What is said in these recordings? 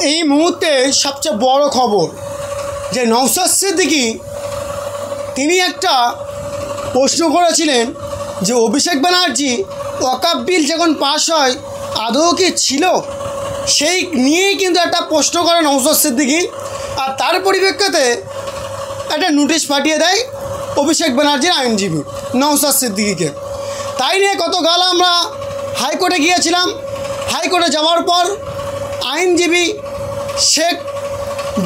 এই মুহূর্তে সবচেয়ে বড় খবর যে নওশাদ সিদ্দিকী তিনি একটা প্রশ্ন করেছিলেন যে অভিষেক ব্যানার্জি ওয়াকফ বিল যখন পাশ হয় আদৌ কি ছিল, সেই নিয়েই কিন্তু একটা প্রশ্ন করে নওশাদ সিদ্দিকী। আর তার পরিপ্রেক্ষিতে একটা নোটিশ পাঠিয়ে দেয় অভিষেক ব্যানার্জির আইনজীবী নওশাদ সিদ্দিকীকে। তাই নিয়ে গতকাল আমরা হাইকোর্টে গিয়েছিলাম। হাইকোর্টে যাওয়ার পর আইনজীবী শেখ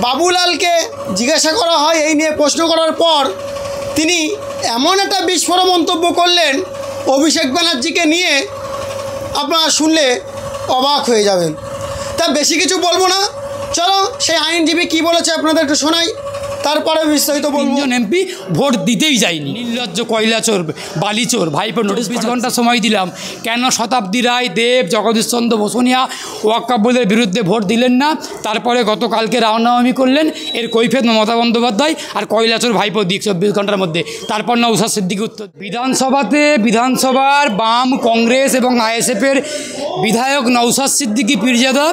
বাবুলালকে জিজ্ঞাসা করা হয়, এই নিয়ে প্রশ্ন করার পর তিনি এমন একটা বিস্ফোরক মন্তব্য করলেন অভিষেক ব্যানার্জিকে নিয়ে, আপনারা শুনলে অবাক হয়ে যাবেন। তা বেশি কিছু বলবো না, চলো সেই আইনজীবী কি বলেছে আপনাদের একটু শোনাই, তারপরে বিস্তারিত বলবো। 3 জন এমপি ভোট দিতেই যায়নি, নির্লজ্জ কয়লাচোর বালিচোর ভাইপো নোটিশ 20 ঘন্টা সময় দিলাম, কেন শতাব্দী রায়, দেব, জগদীশ চন্দ্র বসুনিয়া ওয়াকফ বোর্ডের বিরুদ্ধে ভোট দিলেন না? তারপরে গতকালকে রাওনামি করলেন, এর কৈফিয়ত মমতা বন্দ্যোপাধ্যায় আর কয়লাচোর ভাইপো দিক 24 ঘন্টার মধ্যে। তারপর নওশাদ সিদ্দিকী উত্তর। বিধানসভার বাম, কংগ্রেস এবং আইএসএফের বিধায়ক নওশাদ সিদ্দিকী পীরজাদা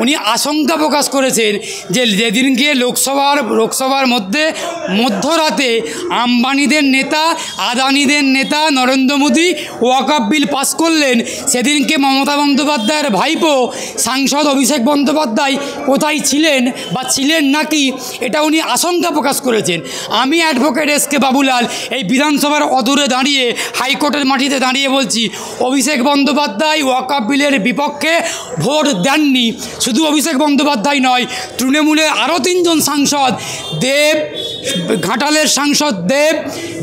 উনি আশঙ্কা প্রকাশ করেছেন যে যেদিনকে লোকসভার মধ্যে মধ্যরাতে আম্বানিদের নেতা, আদানিদের নেতা নরেন্দ্র মোদী ওয়াকফ বিল পাস করলেন, সেদিনকে মমতা বন্দ্যোপাধ্যায়ের ভাইপো সাংসদ অভিষেক বন্দ্যোপাধ্যায় কোথায় ছিলেন বা ছিলেন নাকি, এটা উনি আশঙ্কা প্রকাশ করেছেন। আমি অ্যাডভোকেট এস.কে বাবুলাল এই বিধানসভার অদূরে দাঁড়িয়ে, হাইকোর্টের মাটিতে দাঁড়িয়ে বলছি, অভিষেক বন্দ্যোপাধ্যায় ওয়াকফ বিলের বিপক্ষে ভোট দেননি। শুধু অভিষেক বন্দ্যোপাধ্যায় নয়, তৃণমূলের আরও 3 জন সাংসদ, দেব, ঘাটালের সাংসদ দেব,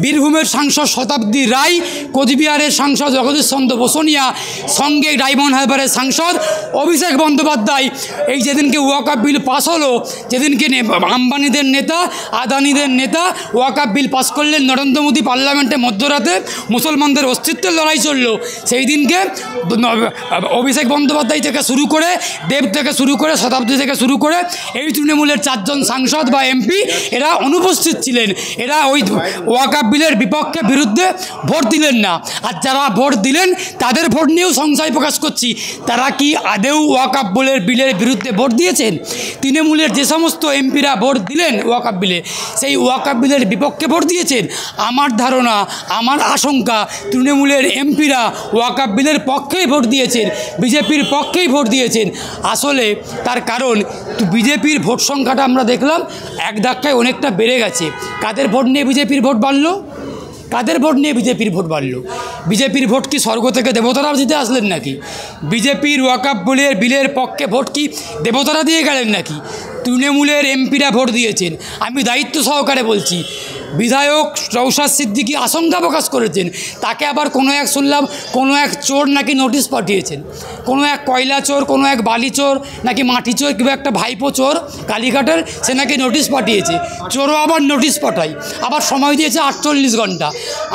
বীরভূমের সাংসদ শতাব্দী রায়, কোচবিহারের সাংসদ জগদীশ চন্দ্র বসুনিয়া, সঙ্গে ডায়মন্ড হারবারের সাংসদ অভিষেক বন্দ্যোপাধ্যায়, এই যেদিনকে ওয়াকফ বিল পাস হলো, যেদিনকে আম্বানিদের নেতা, আদানিদের নেতা ওয়াকফ বিল পাস করলেন নরেন্দ্র মোদী পার্লামেন্টে মধ্যরাতে, মুসলমানদের অস্তিত্বের লড়াই চললো, সেই দিনকে অভিষেক বন্দ্যোপাধ্যায় থেকে শুরু করে, দেব থেকে শুরু করে, শতাব্দী থেকে শুরু করে এই তৃণমূলের 4 জন সাংসদ বা এমপি এরা অনুপস্থিত ছিলেন। এরা ওই ওয়াকফ বিলের বিরুদ্ধে ভোট দিলেন না। আর যারা ভোট দিলেন তাদের ভোট নিয়েও সংশয় প্রকাশ করছি, তারা কি আদেও ওয়াকফ বিলের বিরুদ্ধে ভোট দিয়েছেন? তৃণমূলের যে সমস্ত এমপিরা ভোট দিলেন ওয়াকফ বিলে, সেই ওয়াকফ বিলের বিপক্ষে ভোট দিয়েছেন? আমার ধারণা, আমার আশঙ্কা, তৃণমূলের এমপিরা ওয়াকফ বিলের পক্ষেই ভোট দিয়েছেন, বিজেপির পক্ষেই ভোট দিয়েছেন। আসলে তার কারণ বিজেপির ভোট সংখ্যাটা আমরা দেখলাম এক ধাক্কায় অনেকটা বেড়ে গেছে। কাদের ভোট নিয়ে বিজেপির ভোট বাড়লো? কাদের ভোট নিয়ে বিজেপির ভোট বাড়লো? বিজেপির ভোট কি স্বর্গ থেকে দেবতারা দিতে আসলেন নাকি? বিজেপির ওয়াকফ বিলের পক্ষে ভোট কি দেবতারা দিয়ে গেলেন নাকি? তৃণমূলের এমপিরা ভোট দিয়েছেন। আমি দায়িত্ব সহকারে বলছি, বিধায়ক নওশাদ সিদ্দিকী আশঙ্কা প্রকাশ করেছেন, তাকে আবার শুনলাম কোনো এক চোর নাকি নোটিশ পাঠিয়েছেন, কোনো এক কয়লা চোর, কোনো এক বালি চোর নাকি মাটি চোর, কিংবা একটা ভাইপো চোর কালীঘাটের, সে নাকি নোটিশ পাঠিয়েছে। চোরও আবার নোটিশ পাঠায়, আবার সময় দিয়েছে 48 ঘন্টা।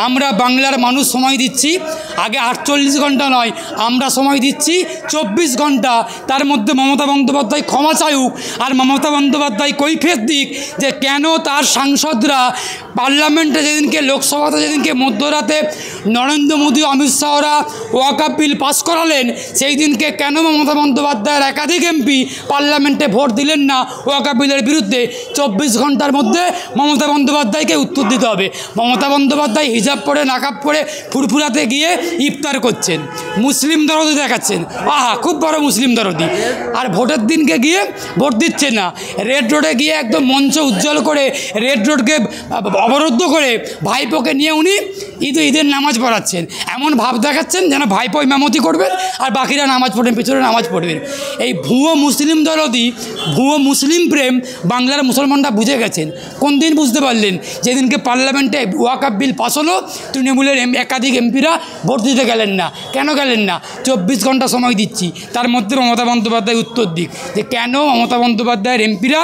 আমরা বাংলার মানুষ সময় দিচ্ছি, আগে 48 ঘন্টা নয়, আমরা সময় দিচ্ছি 24 ঘন্টা। তার মধ্যে মমতা বন্দ্যোপাধ্যায় ক্ষমা চাইুক, আর মমতা বন্দ্যোপাধ্যায় কৈফিয়ত দিক যে কেন তার সাংসদরা পার্লামেন্টে যেদিনকে, লোকসভাতে যেদিনকে মধ্যরাতে নরেন্দ্র মোদী, অমিত শাহরা ওয়াকফ বিল পাস করালেন, সেই দিনকে কেন মমতা বন্দ্যোপাধ্যায়ের একাধিক এমপি পার্লামেন্টে ভোট দিলেন না ওয়াকফ বিলের বিরুদ্ধে? 24 ঘন্টার মধ্যে মমতা বন্দ্যোপাধ্যায়কে উত্তর দিতে হবে। মমতা বন্দ্যোপাধ্যায় হিজাব পরে, নাকাব পরে ফুরফুরাতে গিয়ে ইফতার করছেন, মুসলিম দরদি দেখাচ্ছেন, আহা খুব বড় মুসলিম দরদি। আর ভোটের দিনকে গিয়ে ভোট দিচ্ছে না, রেড রোডে গিয়ে একদম মঞ্চ উজ্জ্বল করে, রেড রোডকে অবরুদ্ধ করে ভাইপোকে নিয়ে উনি ঈদের নামাজ পড়াচ্ছেন, এমন ভাব দেখাচ্ছেন যেন ভাইপো ইমামতি করবেন আর বাকিরা নামাজ পড়বেন, পিছনে নামাজ পড়বেন। এই ভুয়ো মুসলিম দরদি, ভুয়ো মুসলিম প্রেম বাংলার মুসলমানরা বুঝে গেছেন। কোন দিন বুঝতে পারলেন? যেদিনকে পার্লামেন্টে ওয়াকফ বিল পাস হলো, তৃণমূলের একাধিক এমপিরা ভোট দিতে গেলেন না। কেন গেলেন না? 24 ঘন্টা সময় দিচ্ছি, তার মধ্যে মমতা বন্দ্যোপাধ্যায় উত্তর দিক যে কেন মমতা বন্দ্যোপাধ্যায়ের এমপিরা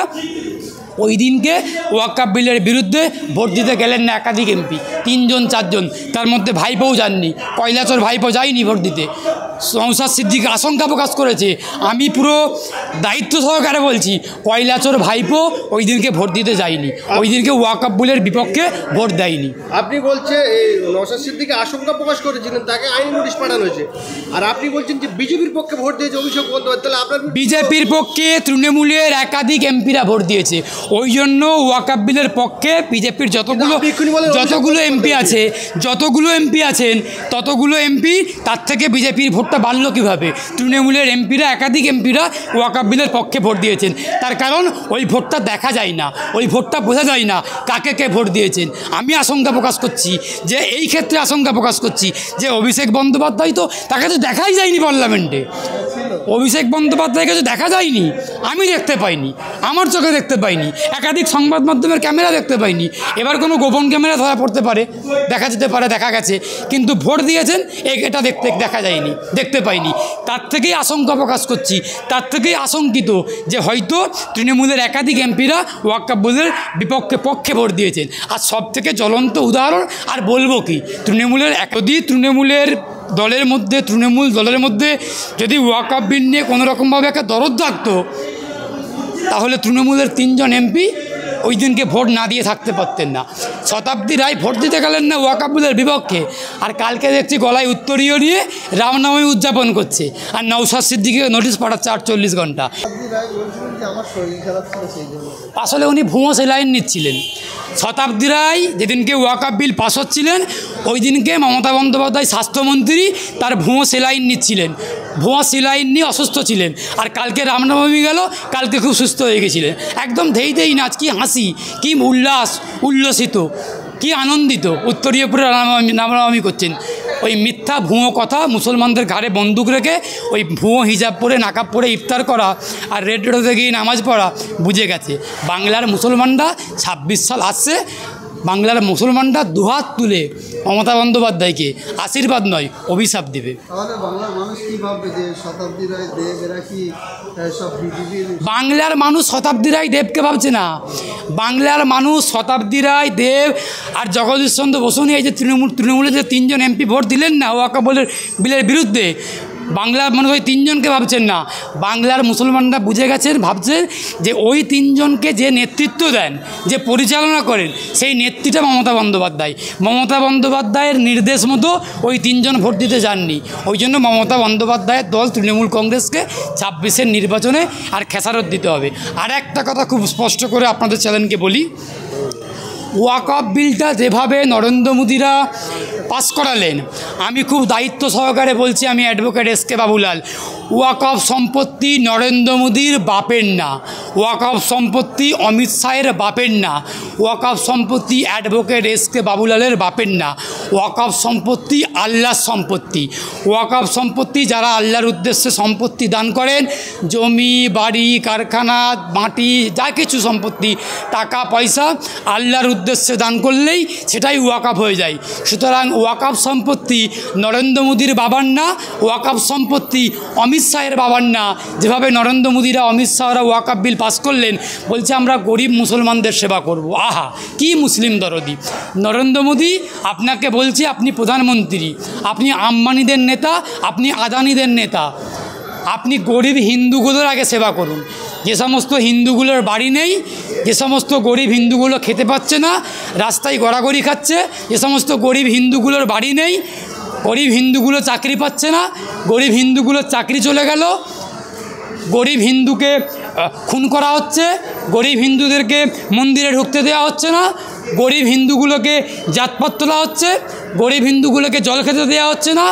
ওই দিনকে ওয়াকআপ বিলের বিরুদ্ধে ভোট দিতে গেলেন না একাধিক এমপি, 3জন 4জন, তার মধ্যে ভাইপোও যাননি, কৈলাসর ভাইপো যায়নি ভোট দিতে। নওশাদ সিদ্দিকী আশঙ্কা প্রকাশ করেছে, আমি পুরো দায়িত্ব সহকারে বলছি, কৈলাসর ভাইপো ওই দিনকে ভোট দিতে যায়নি, ওই দিনকে ওয়াকআপ বিলের বিপক্ষে ভোট দেয়নি। আপনি বলছেন এই নওশাদ সিদ্দিকী আশঙ্কা প্রকাশ করেছিলেন, তাকে আইনি নোটিশ পাঠানো হয়েছে, আর আপনি বলছেন যে বিজেপির পক্ষে ভোট দিয়েছে অভিষেক বন্দ্যোপাধ্যায়, তাহলে আপনার বিজেপির পক্ষে তৃণমূলের একাধিক এমপিরা ভোট দিয়েছে, ওই জন্য ওয়াকআপ বিলের পক্ষে বিজেপির যতগুলো এমপি আছেন ততগুলো এমপি, তার থেকে বিজেপির ভোটটা বাড়লো কীভাবে? তৃণমূলের এমপিরা একাধিক এমপিরা ওয়াকআপ বিলের পক্ষে ভোট দিয়েছেন, তার কারণ ওই ভোটটা দেখা যায় না, ওই ভোটটা বোঝা যায় না কাকে কে ভোট দিয়েছেন। আমি আশঙ্কা প্রকাশ করছি যে এই ক্ষেত্রে আশঙ্কা প্রকাশ করছি যে অভিষেক বন্দ্যোপাধ্যায় তো তাকে তো দেখাই যায়নি পার্লামেন্টে, অভিষেক বন্দ্যোপাধ্যায়কে তো দেখা যায়নি, আমি দেখতে পাইনি, আমার চোখে দেখতে পাইনি, একাধিক সংবাদ মাধ্যমের ক্যামেরা দেখতে পাইনি। এবার কোনো গোপন ক্যামেরা ধরা পড়তে পারে, দেখা যেতে পারে, দেখা গেছে, কিন্তু ভোট দিয়েছেন এটা দেখা যায়নি, দেখতে পাইনি। তার থেকেই আশঙ্কা প্রকাশ করছি, তার থেকেই আশঙ্কিত যে হয়তো তৃণমূলের একাধিক এমপিরা ওয়াকআপ বিলের পক্ষে ভোট দিয়েছেন। আর সব থেকে জ্বলন্ত উদাহরণ আর বলবো কি, তৃণমূলের দলের মধ্যে যদি ওয়াকআপ বিল নিয়ে কোনোরকমভাবে একটা দরদ থাকতো, তাহলে তৃণমূলের 3জন এমপি ওই দিনকে ভোট না দিয়ে থাকতে পারতেন না। শতাব্দী রায় ভোট দিতে গেলেন না ওয়াকআপ বিলের বিপক্ষে, আর কালকে দেখছি গলায় উত্তরীয় নিয়ে রামনবমী উদযাপন করছে, আর নওশাদ সিদ্দিকীকে নোটিশ পাঠাচ্ছে 48 ঘন্টা। আসলে উনি ভুয়ো সেলাইন নিচ্ছিলেন। শতাব্দী রায় যেদিনকে ওয়াকআপ বিল পাস হচ্ছিলেন, ওই দিনকে মমতা বন্দ্যোপাধ্যায় স্বাস্থ্যমন্ত্রী তার ভুয়ো সেলাইন নিচ্ছিলেন, ভুয়ো সেলাইন নিয়ে অসুস্থ ছিলেন, আর কালকে রামনবমী গেল, কালকে খুব সুস্থ হয়ে গেছিলেন, একদম ধেই নাচ, কি হাসি, কি উল্লসিত, কি আনন্দিত, উত্তরীয়পুরে রামনবমী করছেন। ওই মিথ্যা ভুয়ো কথা, মুসলমানদের ঘাড়ে বন্দুক রেখে ওই ভুয়ো হিজাব পরে নাকাব পরে ইফতার করা আর রেড রোডে গিয়ে নামাজ পড়া, বুঝে গেছে বাংলার মুসলমানরা। 26 সাল আসছে, বাংলার মুসলমানরা দুহাত তুলে মমতা বন্দ্যোপাধ্যায়কে আশীর্বাদ নয় অভিশাপ দেবে। বাংলার মানুষ শতাব্দী রায় দেবকে ভাবছে না, বাংলার মানুষ শতাব্দী রায় দেব আর জগদীশ চন্দ্র বসু নিয়ে এই যে তৃণমূলের যে 3জন এমপি ভোট দিলেন না ওয়াকআপ বিলের বিরুদ্ধে, বাংলার মানুষ ওই 3জনকে ভাবছেন না, বাংলার মুসলমানরা বুঝে গেছেন, ভাবছেন যে ওই 3জনকে যে নেতৃত্ব দেন, যে পরিচালনা করেন, সেই নেত্রীটা মমতা বন্দ্যোপাধ্যায়ের নির্দেশ মতো ওই 3জন ভোট দিতে যাননি। ওই জন্য মমতা বন্দ্যোপাধ্যায়ের দল তৃণমূল কংগ্রেসকে 26-এর নির্বাচনে আর খেসারত দিতে হবে। আর একটা কথা খুব স্পষ্ট করে আপনাদের চ্যানেলকে বলি, ওয়াকআপ বিলটা যেভাবে নরেন্দ্র মোদীরা পাস করালেন, আমি খুব দায়িত্ব সহকারে বলছি, আমি অ্যাডভোকেট এসকে বাবুলাল, ওয়াকআপ সম্পত্তি নরেন্দ্র মোদীর বাপের না, ওয়াকআপ সম্পত্তি অমিত শাহের বাপের না, ওয়াকআপ সম্পত্তি অ্যাডভোকেট এসকে বাবুলালের বাপের না, ওয়াকআপ সম্পত্তি আল্লাহর সম্পত্তি। ওয়াকআপ সম্পত্তি যারা আল্লাহর উদ্দেশ্যে সম্পত্তি দান করেন, জমি বাড়ি কারখানা মাটি যা কিছু সম্পত্তি টাকা পয়সা আল্লাহর উদ্দেশ্যে দান করলেই সেটাই ওয়াকআপ হয়ে যায়। সুতরাং ওয়াকআপ সম্পত্তি নরেন্দ্র মোদীর বাবার না, ওয়াকআপ সম্পত্তি অমিত শাহের বাবার না। যেভাবে নরেন্দ্র মোদীরা অমিত শাহরা ওয়াকআপ বিল পাস করলেন, বলছে আমরা গরিব মুসলমানদের সেবা করব। আহা, কি মুসলিম দরদি নরেন্দ্র মোদী! আপনাকে বলছি, আপনি প্রধানমন্ত্রী, আপনি আম্বানিদের নেতা, আপনি আদানিদের নেতা, আপনি গরিব হিন্দুগুলোর আগে সেবা করুন। যে সমস্ত হিন্দুগুলোর বাড়ি নেই, যে সমস্ত গরিব হিন্দুগুলো খেতে পাচ্ছে না, রাস্তায় গড়াগড়ি খাচ্ছে, যে সমস্ত গরিব হিন্দুগুলোর বাড়ি নেই, গরিব হিন্দুগুলো চাকরি পাচ্ছে না, গরিব হিন্দুগুলোর চাকরি চলে গেল, গরিব হিন্দুকে খুন করা হচ্ছে, গরিব হিন্দুদেরকে মন্দিরে ঢুকতে দেওয়া হচ্ছে না, গরিব হিন্দুগুলোকে জাতপাত তোলা হচ্ছে, গরিব হিন্দুগুলোকে জল খেতে দেওয়া হচ্ছে না,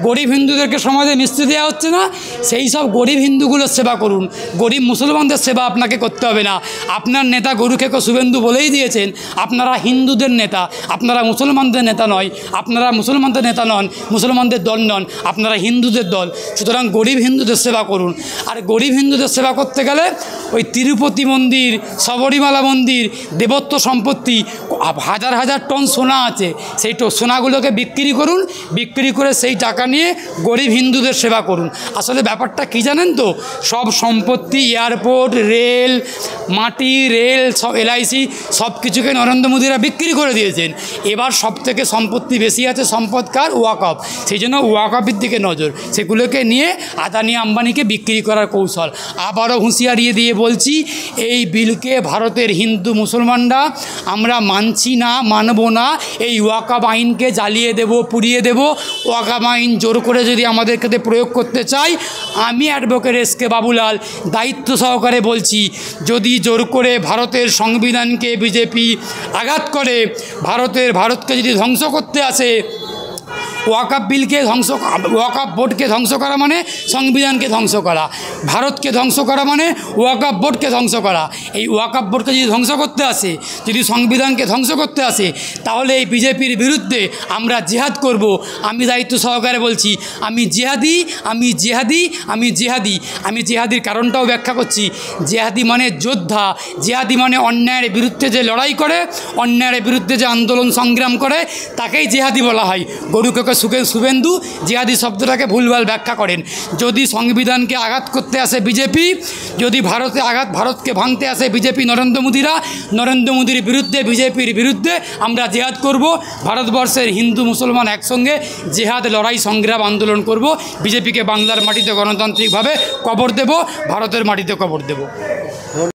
গরিব হিন্দুদেরকে সমাজে মিশতে দেওয়া হচ্ছে না। সেই সব গরিব হিন্দুগুলোর সেবা করুন, গরিব মুসলমানদের সেবা আপনাকে করতে হবে না। আপনার নেতা গরুখেকো শুভেন্দু বলেই দিয়েছেন, আপনারা হিন্দুদের নেতা, আপনারা মুসলমানদের নেতা নয়, আপনারা মুসলমানদের নেতা নন, মুসলমানদের দল নন, আপনারা হিন্দুদের দল। সুতরাং গরিব হিন্দুদের সেবা করুন। আর গরিব হিন্দুদের সেবা করতে গেলে ওই তিরুপতি মন্দির, শবরীমালা মন্দির, দেবত্ব সম্পত্তি, হাজার হাজার টন সোনা আছে, সেই সোনাগুলোকে বিক্রি করুন, বিক্রি করে সেই টাকা নিয়ে গরিব হিন্দুদের সেবা করুন। আসলে ব্যাপারটা কি জানেন তো, সব সম্পত্তি, এয়ারপোর্ট, রেল, মাটি, রেল, সব LIC সব কিছুকে নরেন্দ্র মোদীরা বিক্রি করে দিয়েছেন। এবার সব থেকে সম্পত্তি বেশি আছে, সম্পদকার ওয়াকফ, সেই জন্য ওয়াকফের দিকে নজর, সেগুলোকে নিয়ে আদানি আম্বানিকে বিক্রি করার কৌশল। আবারও হুঁশিয়ারি দিয়ে বলছি, এই বিলকে ভারতের হিন্দু মুসলমানরা আমরা মানছি না, মানব না। এই ওয়াকফ আইনকে জ্বালিয়ে দেব, পুড়িয়ে দেব। ওয়াকফ আইন জোর করে যদি আমাদের কাছে প্রয়োগ করতে চাই, আমি অ্যাডভোকেট SK বাবুলাল দায়িত্ব সহকারে বলছি, যদি জোর করে ভারতের সংবিধানকে বিজেপি আঘাত করে, ভারতকে যদি ধ্বংস করতে আসে, ওয়াকফ বিলকে ওয়াকফ বোর্ডকে ধ্বংস করা মানে সংবিধানকে ধ্বংস করা, ভারতকে ধ্বংস করা মানে ওয়াকফ বোর্ডকে ধ্বংস করা। এই ওয়াকফ বোর্ডকে যদি ধ্বংস করতে আসে, যদি সংবিধানকে ধ্বংস করতে আসে, তাহলে এই বিজেপির বিরুদ্ধে আমরা জিহাদ করব। আমি দায়িত্ব সহকারে বলছি, আমি জিহাদি, আমি জিহাদি, আমি জিহাদি। আমি জিহাদির কারণটাও ব্যাখ্যা করছি। জিহাদি মানে যোদ্ধা, জিহাদি মানে অন্যায়ের বিরুদ্ধে যে লড়াই করে, অন্যায়ের বিরুদ্ধে যে আন্দোলন সংগ্রাম করে, তাকেই জিহাদি বলা হয়। গরুকে শুভেন্দু জিহাদি শব্দটাকে ভুলভাল ব্যাখ্যা করেন। যদি সংবিধানকে আঘাত করতে আসে বিজেপি, যদি ভারতকে ভাঙতে আসে বিজেপি, নরেন্দ্র মোদীর বিরুদ্ধে, বিজেপির বিরুদ্ধে আমরা জিহাদ করব। ভারতবর্ষের হিন্দু মুসলমান একসঙ্গে জিহাদ, লড়াই, সংগ্রাম, আন্দোলন করব। বিজেপিকে বাংলার মাটিতে গণতান্ত্রিকভাবে কবর দেব, ভারতের মাটিতে কবর দেব।